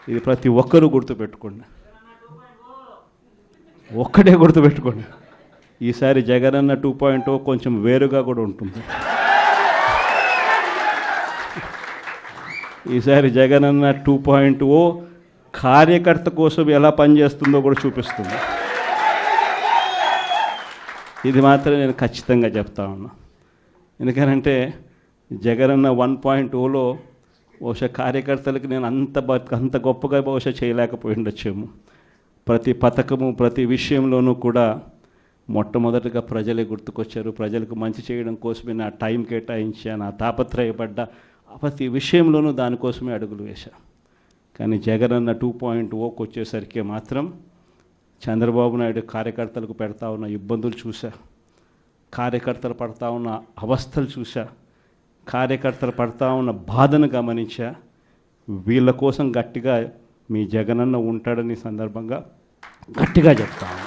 ఇది ప్రతి ఒక్కరూ గుర్తుపెట్టుకోండి, ఒక్కటే గుర్తుపెట్టుకోండి. ఈసారి జగనన్న 2.0 కొంచెం వేరుగా కూడా ఉంటుంది. ఈసారి జగనన్న 2.0 కార్యకర్త కోసం ఎలా పనిచేస్తుందో కూడా చూపిస్తుంది. ఇది మాత్రం నేను ఖచ్చితంగా చెప్తా ఉన్నా. ఎందుకనంటే జగనన్న 1.0లో బహుశా కార్యకర్తలకు నేను అంత గొప్పగా బహుశా చేయలేకపోయి ఉండొచ్చేమో. ప్రతి పథకము ప్రతి విషయంలోనూ కూడా మొట్టమొదటిగా ప్రజలే గుర్తుకొచ్చారు. ప్రజలకు మంచి చేయడం కోసమే నా టైం కేటాయించా, నా తాపత్రయపడ్డా, ప్రతి విషయంలోనూ దానికోసమే అడుగులు వేశా. కానీ జగనన్న 2.0కి వచ్చేసరికి మాత్రం చంద్రబాబు నాయుడు కార్యకర్తలకు పెడతా ఉన్న ఇబ్బందులు చూసా, కార్యకర్తలు పడతా ఉన్న అవస్థలు చూసా, కార్యకర్తలు పడతా ఉన్న బాధను గమనించా. వీళ్ళ కోసం గట్టిగా మీ జగనన్న ఉంటాడని సందర్భంగా గట్టిగా చెప్తా ఉన్నా.